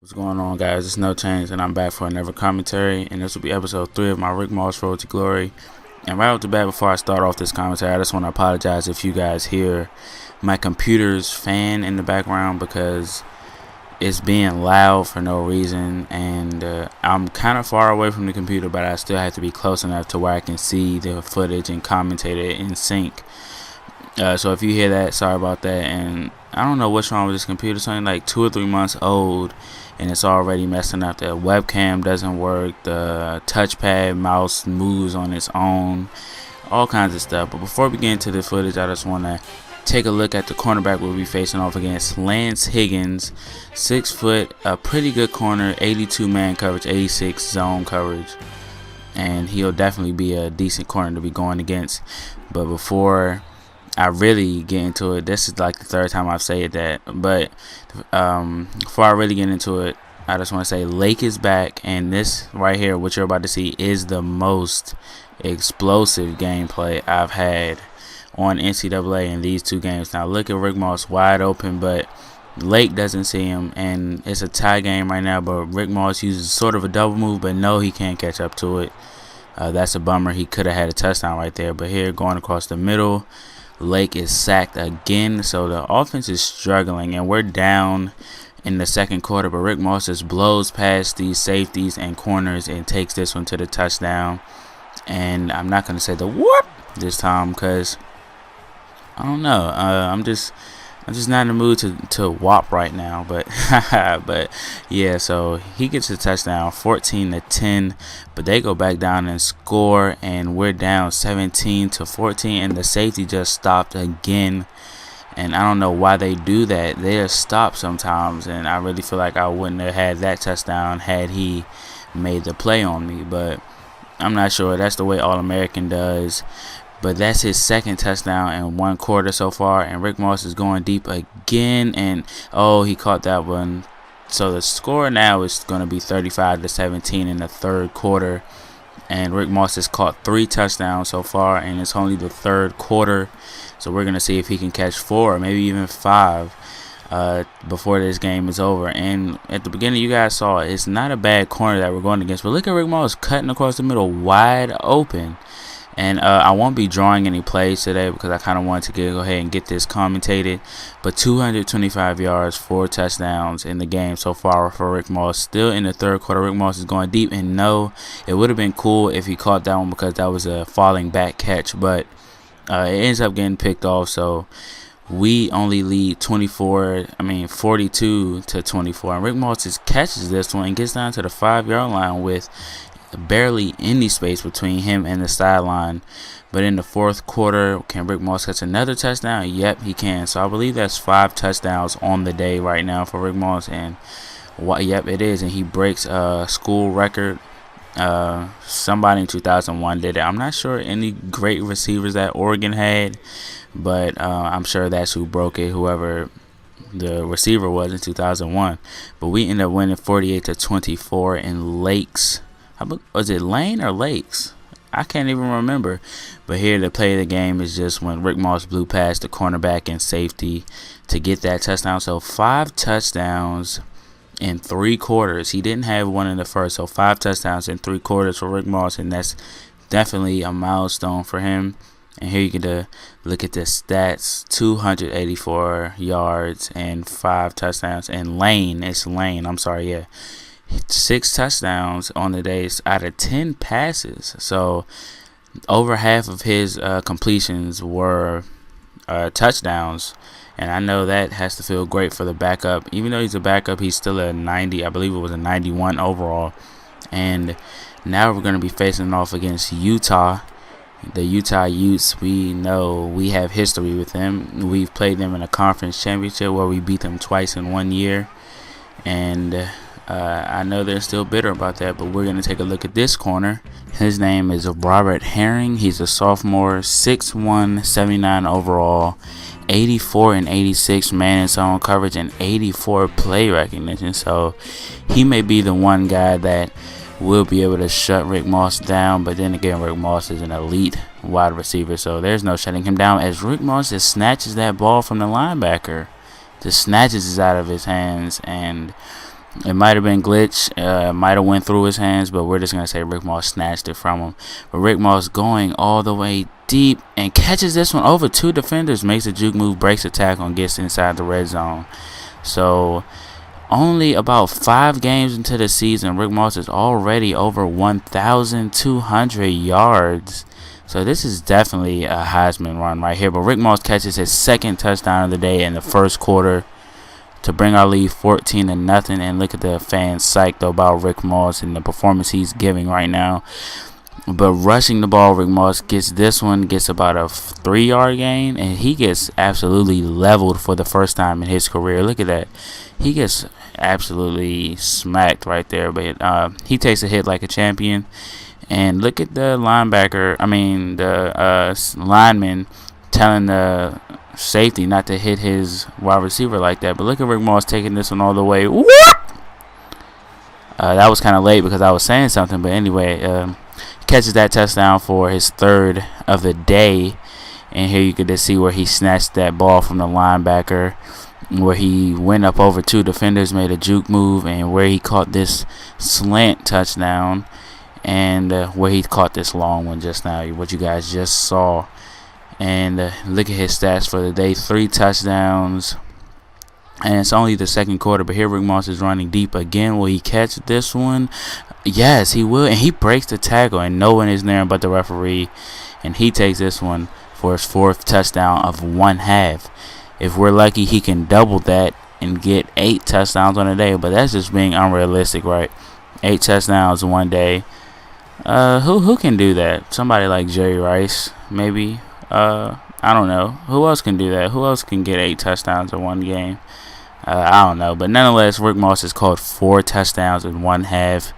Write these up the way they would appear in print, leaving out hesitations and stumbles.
What's going on, guys? It's NoChainzz, and I'm back for another commentary, and this will be episode 3 of my Rick Moss Road to Glory. And right off the bat, before I start off this commentary, I just want to apologize if you guys hear my computer's fan in the background because it's being loud for no reason, and I'm kind of far away from the computer, but I still have to be close enough to where I can see the footage and commentate it in sync. So if you hear that, sorry about that. And I don't know what's wrong with this computer. It's only like 2 or 3 months old, and it's already messing up. The webcam doesn't work. The touchpad mouse moves on its own. All kinds of stuff. But before we get into the footage, I just want to take a look at the cornerback we'll be facing off against. Lance Higgins, 6 foot, a pretty good corner, 82 man coverage, 86 zone coverage. And he'll definitely be a decent corner to be going against. But before I really get into it, this is like the third time I've said that, but before I really get into it, I just want to say Lake is back, and this right here, what you're about to see, is the most explosive gameplay I've had on NCAA in these 2 games. Now look at Rick Moss wide open, but Lake doesn't see him, and it's a tie game right now, but Rick Moss uses sort of a double move, but no, he can't catch up to it. That's a bummer. He could have had a touchdown right there, but here going across the middle, Lake is sacked again, so the offense is struggling, and we're down in the second quarter, but Rick Moss just blows past these safeties and corners and takes this one to the touchdown. And I'm not going to say the whoop this time because I don't know. I'm just not in the mood to whop right now, but but yeah, so he gets a touchdown, 14-10, but they go back down and score, and we're down 17-14, and the safety just stopped again. And I don't know why they do that. They just stop sometimes, and I really feel like I wouldn't have had that touchdown had he made the play on me, but I'm not sure. That's the way All-American does. But that's his second touchdown in 1 quarter so far. And Rick Moss is going deep again. And, oh, he caught that one. So the score now is going to be 35-17 in the third quarter. And Rick Moss has caught 3 touchdowns so far. And it's only the third quarter. So we're going to see if he can catch 4 or maybe even 5 before this game is over. And at the beginning, you guys saw it's not a bad corner that we're going against. But look at Rick Moss cutting across the middle wide open. And I won't be drawing any plays today because I kind of wanted to go ahead and get this commentated. But 225 yards, 4 touchdowns in the game so far for Rick Moss. Still in the third quarter, Rick Moss is going deep. And no, it would have been cool if he caught that one because that was a falling back catch. But it ends up getting picked off. So we only lead 42-24. And Rick Moss just catches this one and gets down to the 5-yard line with barely any space between him and the sideline. But in the fourth quarter, can Rick Moss catch another touchdown? Yep, he can. So I believe that's 5 touchdowns on the day right now for Rick Moss, and yep, it is. And he breaks a school record. Somebody in 2001 did it. I'm not sure any great receivers that Oregon had, but I'm sure that's who broke it, whoever the receiver was in 2001. But we ended up winning 48-24 in Lakes. Was it Lane or Lakes? I can't even remember. But here the play of the game is just when Rick Moss blew past the cornerback and safety to get that touchdown. So 5 touchdowns in 3 quarters. He didn't have one in the first. So 5 touchdowns in 3 quarters for Rick Moss, and that's definitely a milestone for him. And here you get look at the stats: 284 yards and 5 touchdowns. And it's Lane. I'm sorry, yeah. 6 touchdowns on the days out of 10 passes. So over half of his completions were touchdowns. And I know that has to feel great for the backup. Even though he's a backup, he's still a 90. I believe it was a 91 overall. And now we're going to be facing off against Utah. The Utah Utes, we know we have history with them. We've played them in a conference championship where we beat them twice in 1 year. And I know they're still bitter about that, but we're going to take a look at this corner. His name is Robert Herring. He's a sophomore, 6'1", 79 overall, 84 and 86 man and zone coverage, and 84 play recognition. So he may be the one guy that will be able to shut Rick Moss down, but then again, Rick Moss is an elite wide receiver, so there's no shutting him down as Rick Moss just snatches that ball from the linebacker. Just snatches it out of his hands, and It might have been glitch, might have went through his hands, but we're just going to say Rick Moss snatched it from him. But Rick Moss going all the way deep and catches this one over 2 defenders, makes a juke move, breaks a tackle, and gets inside the red zone. So only about 5 games into the season, Rick Moss is already over 1,200 yards. So this is definitely a Heisman run right here. But Rick Moss catches his 2nd touchdown of the day in the first quarter to bring our lead 14-0. And look at the fans psyched about Rick Moss and the performance he's giving right now. But rushing the ball, Rick Moss gets this one, gets about a 3-yard gain, and he gets absolutely leveled for the first time in his career. Look at that. He gets absolutely smacked right there. But he takes a hit like a champion. And look at the lineman telling the safety not to hit his wide receiver like that. But look at Rick Moss taking this one all the way. That was kind of late because I was saying something. But anyway, he catches that touchdown for his 3rd of the day. And here you could just see where he snatched that ball from the linebacker, where he went up over 2 defenders, made a juke move, and where he caught this slant touchdown, and where he caught this long one just now, what you guys just saw. And look at his stats for the day: 3 touchdowns. And it's only the 2nd quarter, but here Rick Moss is running deep again. Will he catch this one? Yes, he will. And he breaks the tackle, and no one is near him but the referee. And he takes this one for his 4th touchdown of 1 half. If we're lucky, he can double that and get 8 touchdowns on a day. But that's just being unrealistic, right? 8 touchdowns in one day. Who can do that? Somebody like Jerry Rice, maybe. I don't know. Who else can do that? Who else can get 8 touchdowns in one game? I don't know. But nonetheless, Rick Moss has caught 4 touchdowns in 1 half.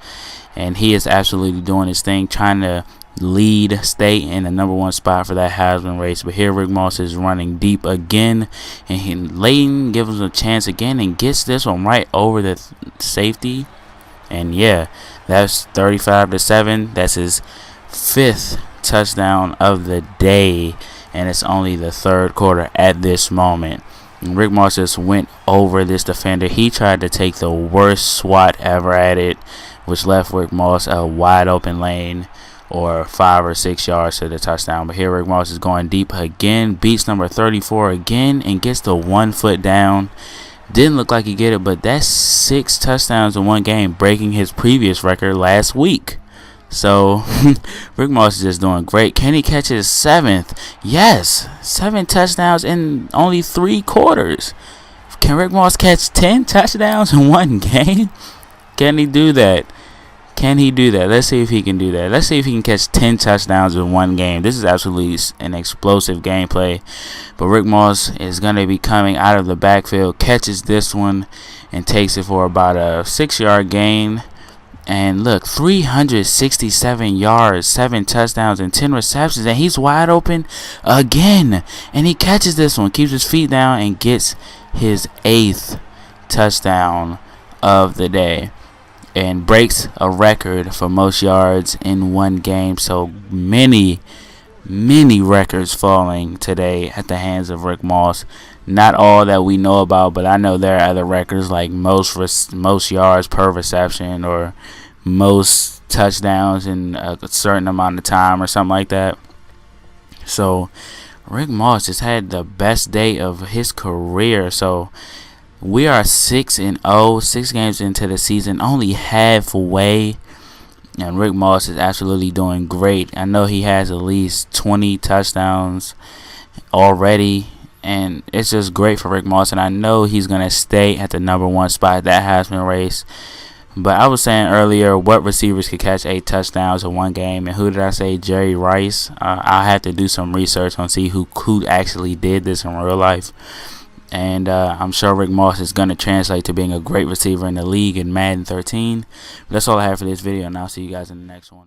And he is absolutely doing his thing, trying to lead state in the #1 spot for that Heisman race. But here Rick Moss is running deep again. And Layton gives him a chance again and gets this one right over the safety. And yeah, that's 35-7. That's his 5th touchdown of the day, and it's only the 3rd quarter at this moment. And Rick Moss just went over this defender. He tried to take the worst swat ever at it, which left Rick Moss a wide open lane or 5 or 6 yards to the touchdown. But here Rick Moss is going deep again, beats number 34 again, and gets the 1 foot down. Didn't look like he get it, but that's 6 touchdowns in one game, breaking his previous record last week. So Rick Moss is just doing great. Can he catch his 7th? Yes, 7 touchdowns in only 3 quarters. Can Rick Moss catch 10 touchdowns in one game? Can he do that? Can he do that? Let's see if he can do that. Let's see if he can catch 10 touchdowns in one game. This is absolutely an explosive gameplay. But Rick Moss is going to be coming out of the backfield, catches this one, and takes it for about a 6-yard gain. And look, 367 yards, 7 touchdowns, and 10 receptions. And he's wide open again. And he catches this one, keeps his feet down, and gets his 8th touchdown of the day. And breaks a record for most yards in one game. So many records falling today at the hands of Rick Moss. Not all that we know about, but I know there are other records like most yards per reception or most touchdowns in a certain amount of time or something like that. So Rick Moss just had the best day of his career. So we are 6-0, 6 games into the season, only halfway, and Rick Moss is absolutely doing great. I know he has at least 20 touchdowns already, and it's just great for Rick Moss, and I know he's going to stay at the #1 spot, that Heisman race. But I was saying earlier, what receivers could catch 8 touchdowns in one game, and who did I say? Jerry Rice. I'll have to do some research on see who actually did this in real life. And I'm sure Rick Moss is going to translate to being a great receiver in the league in Madden 13. But that's all I have for this video, and I'll see you guys in the next one.